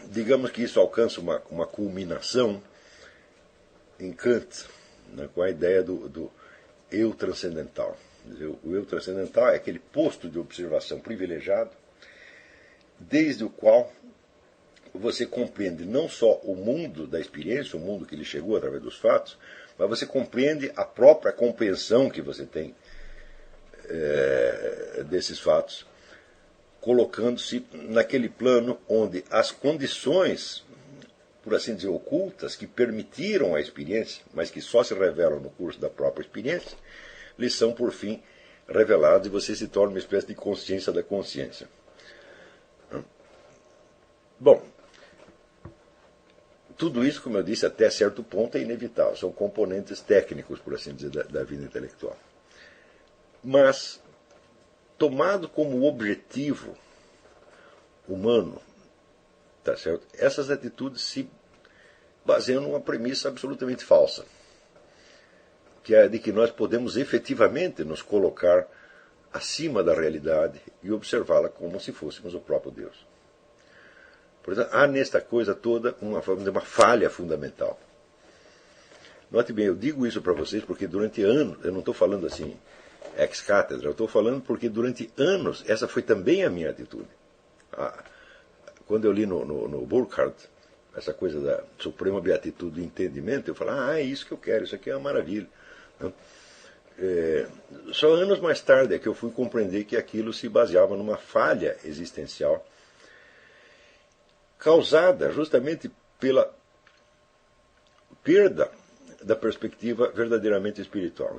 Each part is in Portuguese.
digamos que isso alcança uma culminação em Kant, né, com a ideia do eu transcendental. O eu transcendental é aquele posto de observação privilegiado, desde o qual você compreende não só o mundo da experiência, o mundo que lhe chegou através dos fatos, mas você compreende a própria compreensão que você tem desses fatos, colocando-se naquele plano onde as condições, por assim dizer, ocultas, que permitiram a experiência, mas que só se revelam no curso da própria experiência, lhes são, por fim, reveladas e você se torna uma espécie de consciência da consciência. Bom, tudo isso, como eu disse, até certo ponto é inevitável. São componentes técnicos, por assim dizer, da vida intelectual. Mas, tomado como objetivo humano, tá certo? Essas atitudes se baseiam numa premissa absolutamente falsa, que é a de que nós podemos efetivamente nos colocar acima da realidade e observá-la como se fôssemos o próprio Deus. Por exemplo, há nesta coisa toda uma falha fundamental. Note bem, eu digo isso para vocês porque durante anos, eu não estou falando assim ex cátedra, eu estou falando porque durante anos essa foi também a minha atitude. Quando eu li no Burckhardt essa coisa da suprema beatitude do entendimento, eu falei, é isso que eu quero, isso aqui é uma maravilha. Só anos mais tarde é que eu fui compreender que aquilo se baseava numa falha existencial causada justamente pela perda da perspectiva verdadeiramente espiritual.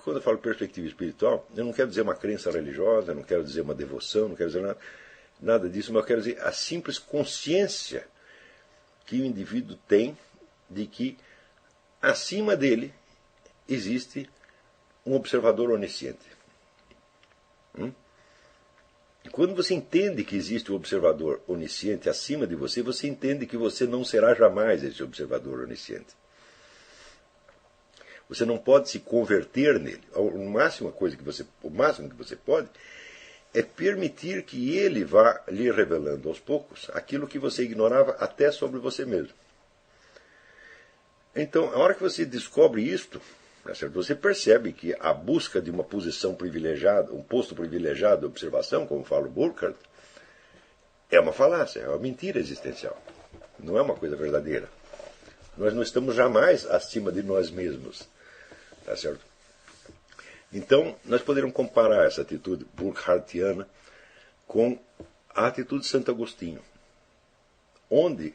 Quando eu falo perspectiva espiritual, eu não quero dizer uma crença religiosa, eu não quero dizer uma devoção, não quero dizer nada disso, mas eu quero dizer a simples consciência que o indivíduo tem de que acima dele existe um observador onisciente. E quando você entende que existe um observador onisciente acima de você, você entende que você não será jamais esse observador onisciente. Você não pode se converter nele. O máximo que você pode é permitir que ele vá lhe revelando aos poucos aquilo que você ignorava até sobre você mesmo. Então, a hora que você descobre isto, você percebe que a busca de uma posição privilegiada, um posto privilegiado de observação, como fala o Burckhardt, é uma falácia, é uma mentira existencial. Não é uma coisa verdadeira. Nós não estamos jamais acima de nós mesmos. Tá certo? Então, nós poderíamos comparar essa atitude burckhartiana com a atitude de Santo Agostinho, onde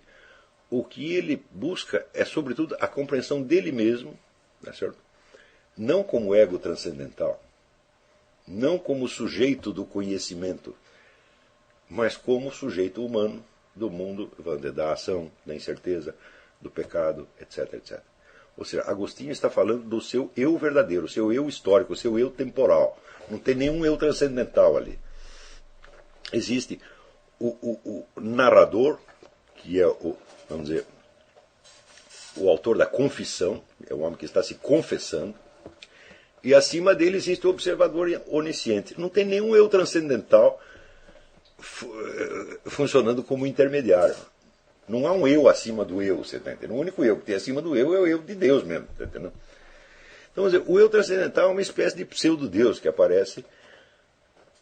o que ele busca é, sobretudo, a compreensão dele mesmo, tá certo? Não como ego transcendental, não como sujeito do conhecimento, mas como sujeito humano do mundo, da ação, da incerteza, do pecado, etc, etc. Ou seja, Agostinho está falando do seu eu verdadeiro, o seu eu histórico, o seu eu temporal. Não tem nenhum eu transcendental ali. Existe o narrador, que é vamos dizer, o autor da confissão, é o homem que está se confessando, e acima dele existe o observador onisciente. Não tem nenhum eu transcendental funcionando como intermediário. Não há um eu acima do eu, você está entendendo? O único eu que tem acima do eu é o eu de Deus mesmo, está entendendo? Então, vamos dizer, o eu transcendental é uma espécie de pseudo-deus que aparece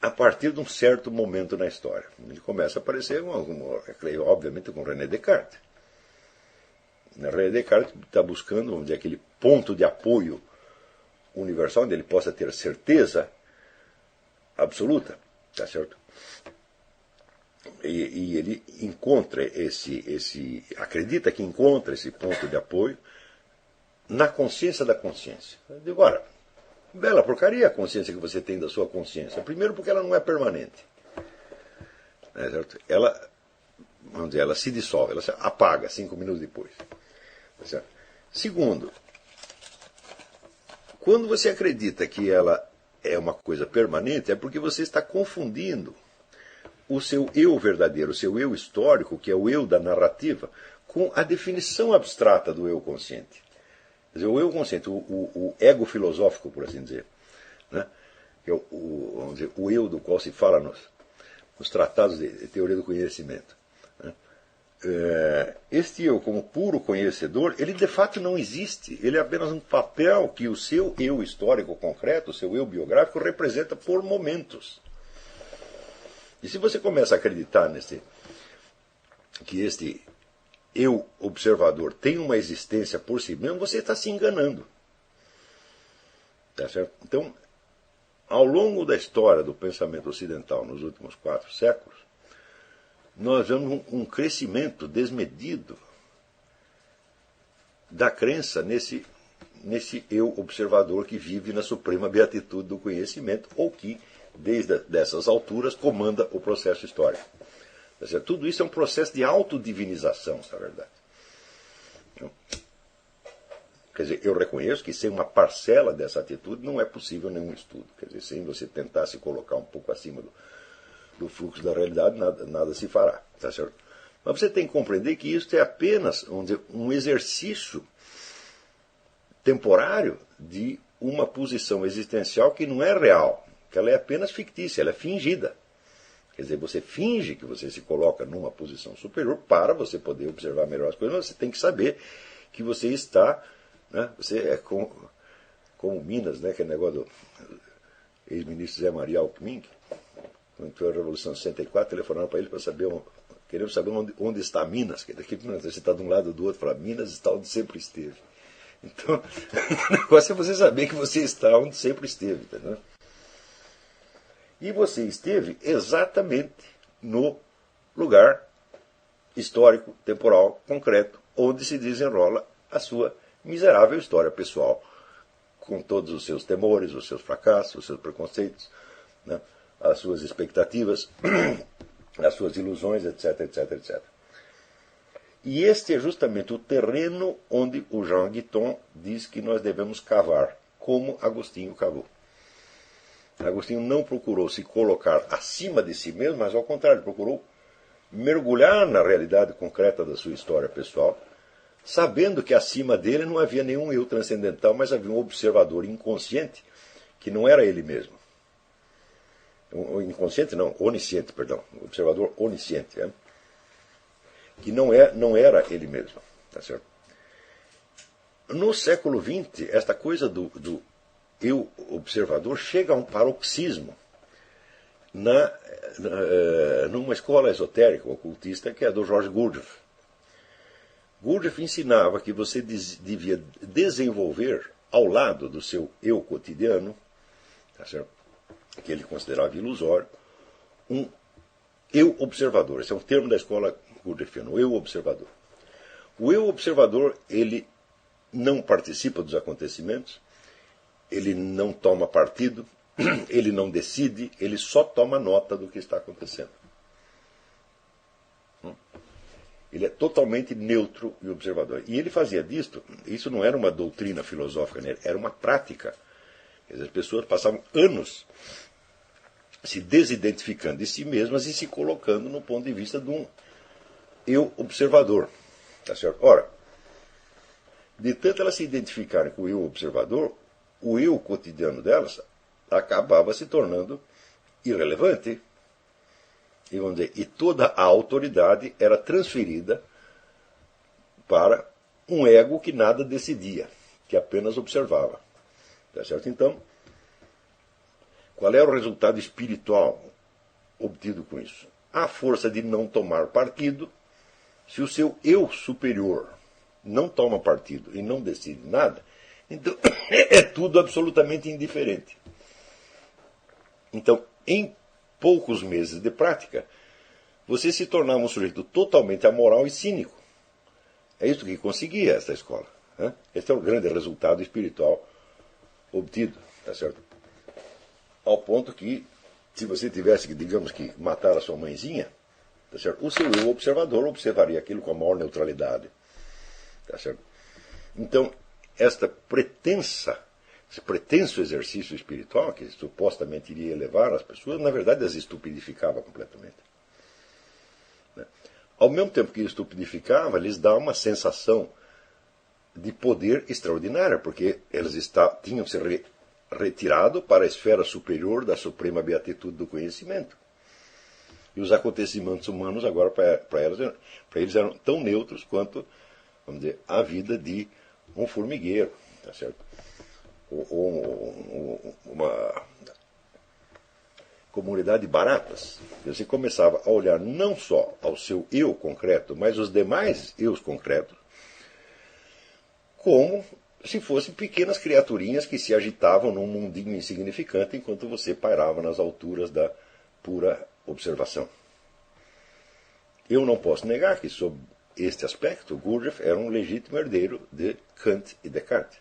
a partir de um certo momento na história. Ele começa a aparecer, obviamente, com René Descartes. René Descartes está buscando, vamos dizer, aquele ponto de apoio universal, onde ele possa ter certeza absoluta, tá certo? E ele encontra acredita que encontra esse ponto de apoio na consciência da consciência. Eu digo, ora, bela porcaria a consciência que você tem da sua consciência. Primeiro porque ela não é permanente. É certo? Vamos dizer, ela se dissolve, ela se apaga 5 minutos depois. Tá certo? Segundo, quando você acredita que ela é uma coisa permanente, é porque você está confundindo o seu eu verdadeiro, o seu eu histórico, que é o eu da narrativa, com a definição abstrata do eu consciente. Quer dizer, o eu consciente, o ego filosófico, por assim dizer, né? Que é vamos dizer, o eu do qual se fala nos tratados de teoria do conhecimento. Este eu, como puro conhecedor, ele de fato não existe. Ele é apenas um papel que o seu eu histórico concreto, o seu eu biográfico, representa por momentos. E se você começa a acreditar que este eu observador tem uma existência por si mesmo, você está se enganando. Tá certo? Então, ao longo da história do pensamento ocidental nos últimos 4 séculos, nós vemos um crescimento desmedido da crença nesse eu observador que vive na suprema beatitude do conhecimento, ou que, desde dessas alturas, comanda o processo histórico. Tudo isso é um processo de autodivinização, na verdade. Quer dizer, eu reconheço que sem uma parcela dessa atitude não é possível nenhum estudo. Quer dizer, sem você tentar se colocar um pouco acima do fluxo da realidade, nada se fará. Tá certo? Mas você tem que compreender que isso é apenas, vamos dizer, um exercício temporário de uma posição existencial que não é real, que ela é apenas fictícia, ela é fingida. Quer dizer, você finge que você se coloca numa posição superior para você poder observar melhor as coisas, mas você tem que saber que você está, né, você é como Minas, né, que é o negócio do ex-ministro Zé Maria Alckmin, quando foi a Revolução de 64, telefonaram para ele para saber, querendo saber onde está Minas, que daqui você está de um lado ou do outro, fala, Minas está onde sempre esteve. Então, o negócio é você saber que você está onde sempre esteve, entendeu? E você esteve exatamente no lugar histórico, temporal, concreto, onde se desenrola a sua miserável história pessoal, com todos os seus temores, os seus fracassos, os seus preconceitos, né, as suas expectativas, as suas ilusões, etc, etc, etc. E este é justamente o terreno onde o Jean Guiton diz que nós devemos cavar, como Agostinho cavou. Agostinho não procurou se colocar acima de si mesmo, mas ao contrário, procurou mergulhar na realidade concreta da sua história pessoal, sabendo que acima dele não havia nenhum eu transcendental, mas havia um observador inconsciente que não era ele mesmo. Inconsciente não, onisciente, perdão. Observador onisciente, que não era ele mesmo. Tá certo? No século XX, esta coisa do eu observador chega a um paroxismo numa escola esotérica, ocultista, que é a do George Gurdjieff. Gurdjieff ensinava que você devia desenvolver, ao lado do seu eu cotidiano, tá certo? Que ele considerava ilusório, um eu observador. Esse é um termo da escola Gurdjieffiana, o eu observador. O eu observador, ele não participa dos acontecimentos, ele não toma partido, ele não decide, ele só toma nota do que está acontecendo. Ele é totalmente neutro e observador. E ele fazia disto, isso não era uma doutrina filosófica nele, era uma prática. Quer dizer, as pessoas passavam anos se desidentificando de si mesmas e se colocando no ponto de vista de um eu observador. Tá certo? Ora, de tanto elas se identificarem com o eu observador, o eu cotidiano delas acabava se tornando irrelevante. E, vamos dizer, e toda a autoridade era transferida para um ego que nada decidia, que apenas observava. Tá certo? Então, qual é o resultado espiritual obtido com isso? A força de não tomar partido. Se o seu eu superior não toma partido e não decide nada, então é tudo absolutamente indiferente. Então, em poucos meses de prática, você se tornava um sujeito totalmente amoral e cínico. É isso que conseguia essa escola. Né? Esse é o grande resultado espiritual obtido. Tá certo? Ao ponto que, se você tivesse, digamos que, matar a sua mãezinha, tá certo? O seu eu observador observaria aquilo com a maior neutralidade. Tá certo? Então, esse pretenso exercício espiritual, que supostamente iria elevar as pessoas, na verdade as estupidificava completamente. Ao mesmo tempo que estupidificava, lhes dá uma sensação de poder extraordinária, porque elas tinham se retirado para a esfera superior da suprema beatitude do conhecimento. E os acontecimentos humanos agora para eles eram tão neutros quanto, vamos dizer, a vida de um formigueiro, tá certo? Ou uma comunidade de baratas. Você começava a olhar não só ao seu eu concreto, mas os demais eus concretos, como se fossem pequenas criaturinhas que se agitavam num mundinho insignificante enquanto você pairava nas alturas da pura observação. Eu não posso negar que, sob este aspecto, Gurdjieff era um legítimo herdeiro de Kant e Descartes.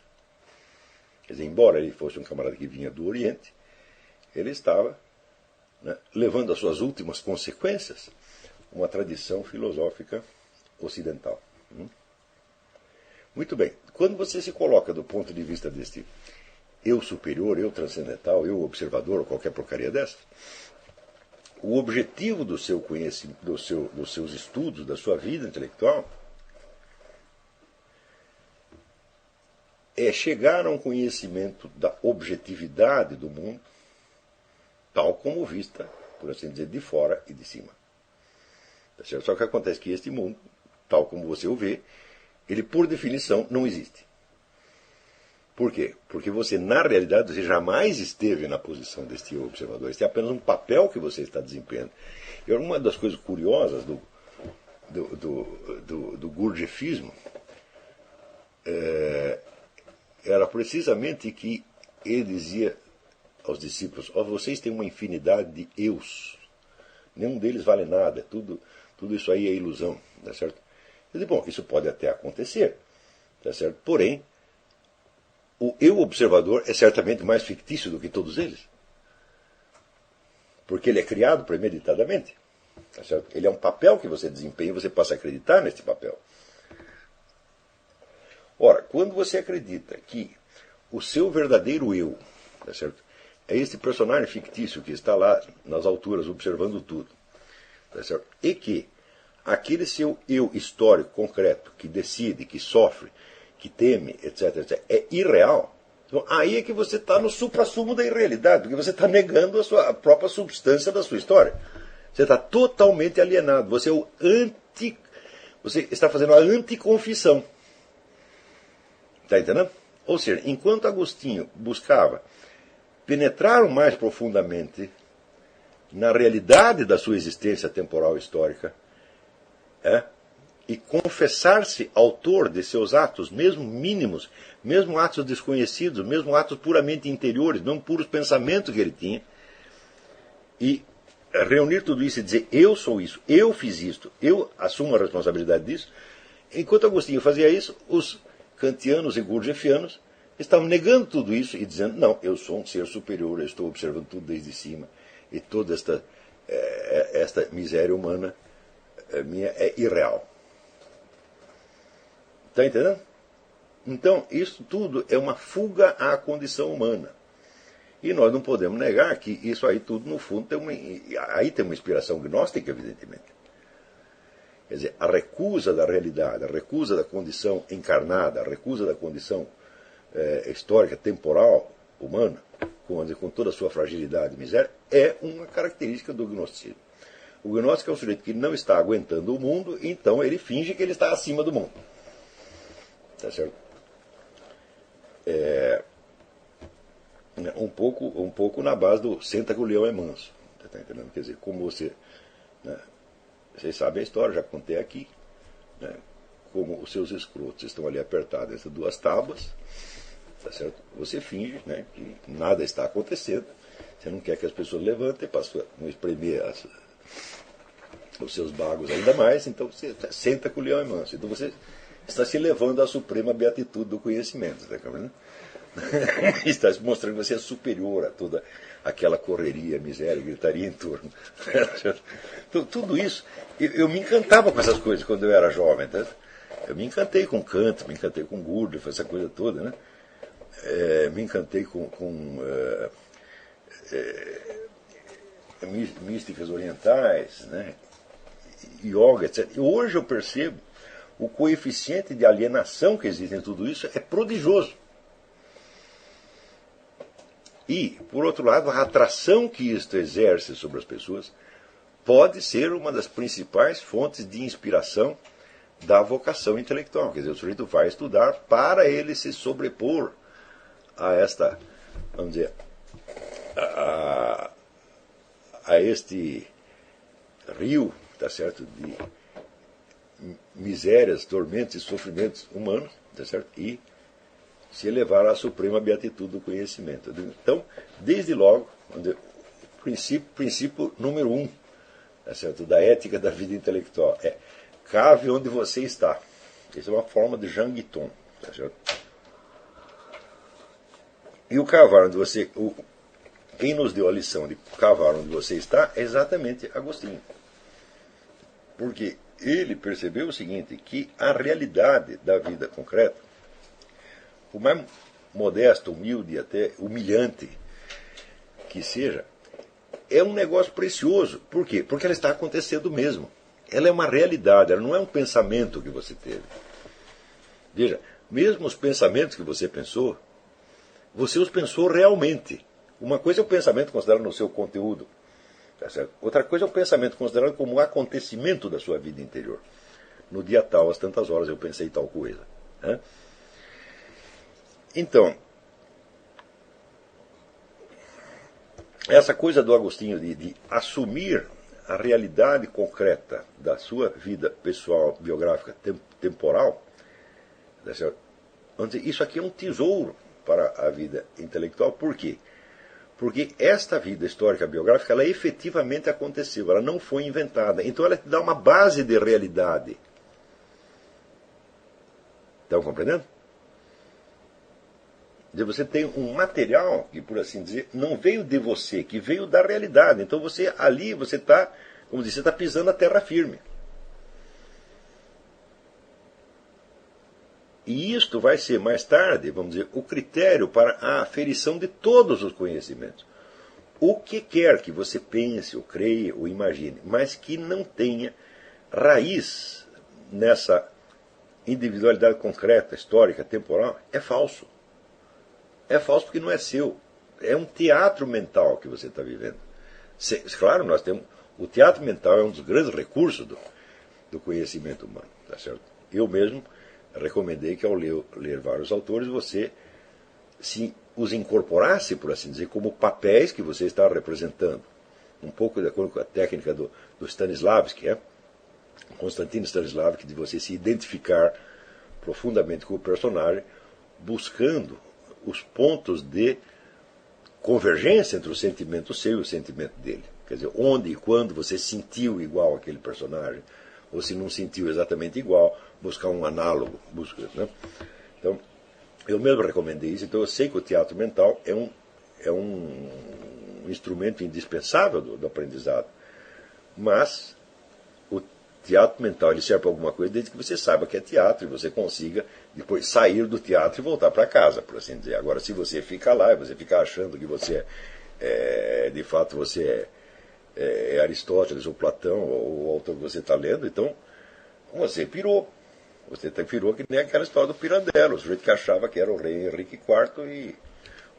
Quer dizer, embora ele fosse um camarada que vinha do Oriente, ele estava, né, levando às suas últimas consequências uma tradição filosófica ocidental. Muito bem. Quando você se coloca do ponto de vista deste eu superior, eu transcendental, eu observador, ou qualquer porcaria dessa, o objetivo do seu conhecimento, dos seus estudos, da sua vida intelectual, é chegar a um conhecimento da objetividade do mundo, tal como vista, por assim dizer, de fora e de cima. Tá certo? Só que acontece que este mundo, tal como você o vê, ele, por definição, não existe. Por quê? Porque você, na realidade, você jamais esteve na posição deste observador. Este é apenas um papel que você está desempenhando. E uma das coisas curiosas do Gurdjieffismo era precisamente que ele dizia aos discípulos: vocês têm uma infinidade de eus. Nenhum deles vale nada. Tudo isso aí é ilusão. Tá certo? Eu digo, bom, isso pode até acontecer. Tá certo? Porém, o eu observador é certamente mais fictício do que todos eles. Porque ele é criado premeditadamente. Tá certo? Ele é um papel que você desempenha e você passa a acreditar nesse papel. Ora, quando você acredita que o seu verdadeiro eu, tá certo, é este personagem fictício que está lá nas alturas observando tudo, tá certo, e que aquele seu eu histórico concreto que decide, que sofre, que teme, etc., é irreal, então aí é que você está no suprassumo da irrealidade, porque você está negando a própria substância da sua história. Você está totalmente alienado. Você está fazendo a anticonfissão. Está entendendo? Ou seja, enquanto Agostinho buscava penetrar o mais profundamente na realidade da sua existência temporal e histórica, e confessar-se autor de seus atos, mesmo mínimos, mesmo atos desconhecidos, mesmo atos puramente interiores, não puros pensamentos que ele tinha, e reunir tudo isso e dizer: eu sou isso, eu fiz isto, eu assumo a responsabilidade disso. Enquanto Agostinho fazia isso, os kantianos e gurdjieffianos estavam negando tudo isso e dizendo: não, eu sou um ser superior, eu estou observando tudo desde cima, e toda esta miséria humana minha é irreal. Está entendendo? Então, isso tudo é uma fuga à condição humana. E nós não podemos negar que isso aí tudo, no fundo, tem uma inspiração gnóstica, evidentemente. Quer dizer, a recusa da realidade, a recusa da condição encarnada, a recusa da condição histórica, temporal, humana, com toda a sua fragilidade e miséria, é uma característica do gnosticismo. O gnóstico é um sujeito que não está aguentando o mundo, então ele finge que ele está acima do mundo. Tá certo? Um pouco na base do senta que o leão é manso. Tá entendendo? Quer dizer, como você... Né, vocês sabem a história, já contei aqui, né, como os seus escrotos estão ali apertados entre duas tábuas, tá certo? Você finge, né, que nada está acontecendo, você não quer que as pessoas levantem para não espremer os seus bagos ainda mais, então você senta que o leão é manso. Então você está se levando à suprema beatitude do conhecimento, tá vendo? Está mostrando que você é superior a toda aquela correria, miséria, gritaria em torno. Então, tudo isso, eu me encantava com essas coisas quando eu era jovem. Tá? Eu me encantei com Kant, me encantei com Gurdjieff, essa coisa toda. Né? Me encantei com místicas orientais, né? Yoga, etc. E hoje eu percebo o coeficiente de alienação que existe em tudo isso é prodigioso. E, por outro lado, a atração que isto exerce sobre as pessoas pode ser uma das principais fontes de inspiração da vocação intelectual. Quer dizer, o sujeito vai estudar para ele se sobrepor a esta, vamos dizer, a este rio, tá certo, de misérias, tormentos e sofrimentos humanos, tá certo, e se elevar à suprema beatitude do conhecimento. Então, desde logo, o princípio número 1, tá certo, da ética da vida intelectual é: cave onde você está. Essa é uma forma de Jean Guiton, tá certo? E o cavar onde você... Quem nos deu a lição de cavar onde você está é exatamente Agostinho. Porque ele percebeu o seguinte, que a realidade da vida concreta, por mais modesto, humilde, até humilhante que seja, é um negócio precioso. Por quê? Porque ela está acontecendo mesmo. Ela é uma realidade, ela não é um pensamento que você teve. Veja, mesmo os pensamentos que você pensou, você os pensou realmente. Uma coisa é o pensamento considerado no seu conteúdo. Tá certo? Outra coisa é o pensamento considerado como um acontecimento da sua vida interior. No dia tal, às tantas horas, eu pensei tal coisa. Né? Então, essa coisa do Agostinho de assumir a realidade concreta da sua vida pessoal, biográfica, temporal, tá certo? Isso aqui é um tesouro para a vida intelectual. Por quê? Porque esta vida histórica biográfica, ela efetivamente aconteceu, ela não foi inventada. Então ela te dá uma base de realidade. Estão compreendendo? Você tem um material que, por assim dizer, não veio de você, que veio da realidade. Então você ali, você está, como diz, você está pisando a terra firme. E isto vai ser, mais tarde, vamos dizer, o critério para a aferição de todos os conhecimentos. O que quer que você pense, ou creia, ou imagine, mas que não tenha raiz nessa individualidade concreta, histórica, temporal, é falso. É falso porque não é seu. É um teatro mental que você está vivendo. Claro, nós temos... O teatro mental é um dos grandes recursos do conhecimento humano. Tá certo? Eu mesmo recomendei que, ao ler vários autores, você se os incorporasse, por assim dizer, como papéis que você está representando. Um pouco de acordo com a técnica do Stanislavski, Konstantin Stanislavski, de você se identificar profundamente com o personagem, buscando os pontos de convergência entre o sentimento seu e o sentimento dele. Quer dizer, onde e quando você sentiu igual aquele personagem, ou se não sentiu exatamente igual, buscar um análogo. Né? Então, eu mesmo recomendei isso, então eu sei que o teatro mental é um instrumento indispensável do aprendizado. Mas o teatro mental ele serve para alguma coisa desde que você saiba que é teatro e você consiga depois sair do teatro e voltar para casa, por assim dizer. Agora, se você fica lá e você fica achando que você de fato você é Aristóteles ou Platão ou o autor que você está lendo, então você pirou. Você pirou que nem aquela história do Pirandello, o sujeito que achava que era o rei Henrique IV e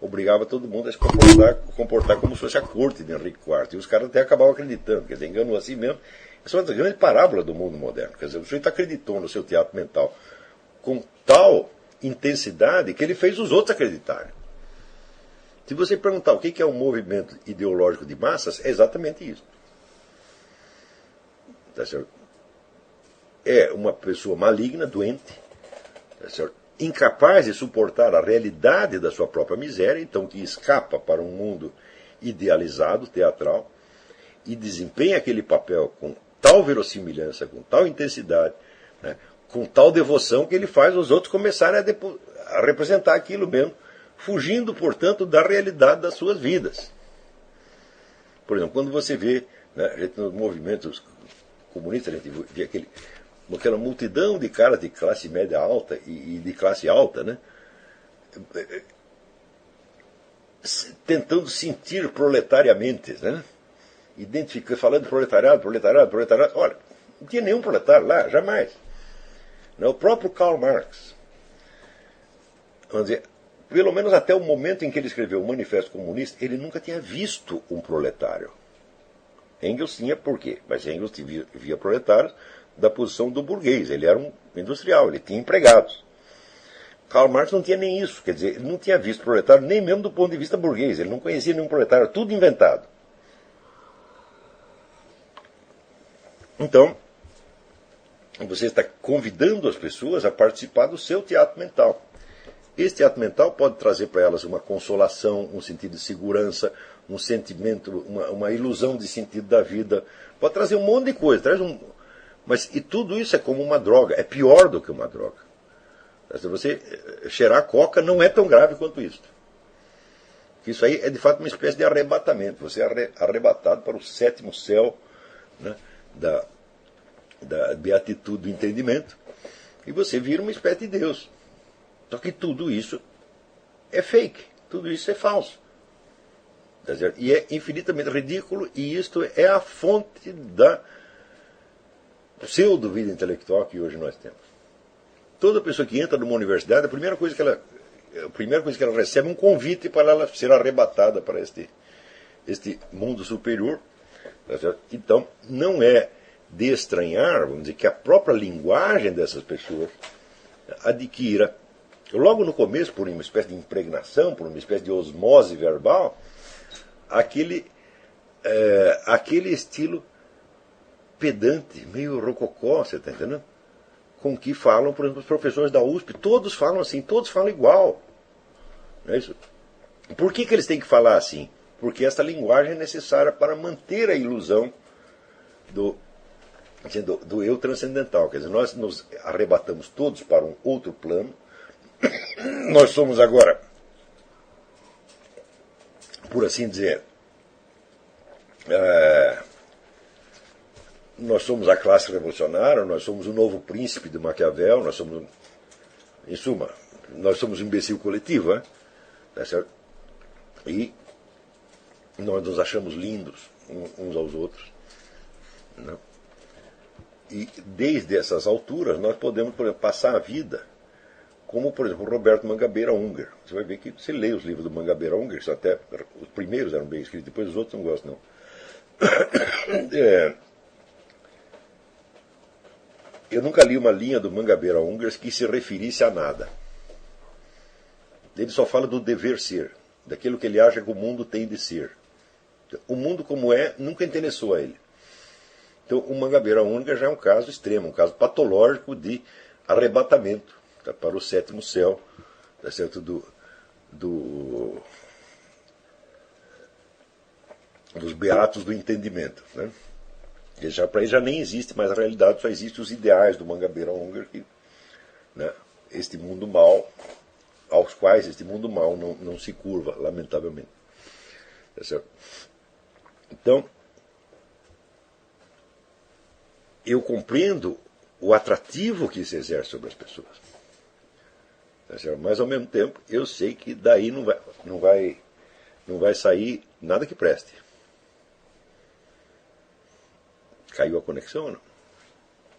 obrigava todo mundo a se comportar como se fosse a corte de Henrique IV. E os caras até acabavam acreditando, quer dizer, enganou assim mesmo. Essa é uma grande parábola do mundo moderno. Quer dizer, o sujeito acreditou no seu teatro mental com tal intensidade que ele fez os outros acreditarem. Se você perguntar o que é um movimento ideológico de massas, é exatamente isso. Tá certo? É uma pessoa maligna, doente, tá certo? Incapaz de suportar a realidade da sua própria miséria, então que escapa para um mundo idealizado, teatral, e desempenha aquele papel com tal verossimilhança, com tal intensidade, né, com tal devoção, que ele faz os outros começarem a representar aquilo mesmo, fugindo, portanto, da realidade das suas vidas. Por exemplo, quando você vê, né, a gente, nos movimentos comunistas, a gente vê aquela multidão de caras de classe média alta e de classe alta, né, tentando sentir proletariamente, né, falando de proletariado. Olha, não tinha nenhum proletário lá, jamais. O próprio Karl Marx, vamos dizer, pelo menos até o momento em que ele escreveu o Manifesto Comunista, ele nunca tinha visto um proletário. Engels tinha por quê? Mas Engels via proletários da posição do burguês. Ele era um industrial, ele tinha empregados. Karl Marx não tinha nem isso, quer dizer, ele não tinha visto proletário nem mesmo do ponto de vista burguês, ele não conhecia nenhum proletário, tudo inventado. Então, você está convidando as pessoas a participar do seu teatro mental. Esse teatro mental pode trazer para elas uma consolação, um sentido de segurança, um sentimento, uma ilusão de sentido da vida. Pode trazer um monte de coisa. Mas e tudo isso é como uma droga. É pior do que uma droga. Se você cheirar coca, não é tão grave quanto isso. Isso aí é de fato uma espécie de arrebatamento. Você é arrebatado para o sétimo céu, né, da beatitude do entendimento. E você vira uma espécie de Deus. Só que tudo isso é fake, tudo isso é falso. E é infinitamente ridículo, e isto é a fonte da pseudo-vida intelectual que hoje nós temos. Toda pessoa que entra numa universidade, a primeira coisa que ela recebe é um convite para ela ser arrebatada para este mundo superior. Então, não é de estranhar, vamos dizer, que a própria linguagem dessas pessoas adquira, logo no começo, por uma espécie de impregnação, por uma espécie de osmose verbal, aquele estilo pedante, meio rococó, você está entendendo? Com que falam, por exemplo, os professores da USP, todos falam assim, todos falam igual. Não é isso? Por que eles têm que falar assim? Porque essa linguagem é necessária para manter a ilusão do eu transcendental. Quer dizer, nós nos arrebatamos todos para um outro plano. Nós somos agora, por assim dizer, nós somos a classe revolucionária, nós somos o novo príncipe de Maquiavel, nós somos, em suma, nós somos um imbecil coletivo, né? Tá certo? E nós nos achamos lindos uns aos outros, né? E desde essas alturas nós podemos, por exemplo, passar a vida como, por exemplo, o Roberto Mangabeira Unger. Você vai ver que você lê os livros do Mangabeira Unger, até os primeiros eram bem escritos, depois os outros não gostam, não. Eu nunca li uma linha do Mangabeira Unger que se referisse a nada. Ele só fala do dever ser, daquilo que ele acha que o mundo tem de ser. O mundo como é nunca interessou a ele. Então, o Mangabeira Unger já é um caso extremo, um caso patológico de arrebatamento, tá, para o sétimo céu, tá certo, dos beatos do entendimento, né? Para ele já nem existe mais a realidade, só existem os ideais do Mangabeira Unger, que, né, este mundo mal, aos quais este mundo mal não se curva, lamentavelmente. Tá certo? Então, eu compreendo o atrativo que isso exerce sobre as pessoas. Tá certo? Mas, ao mesmo tempo, eu sei que daí não vai sair nada que preste. Caiu a conexão ou não?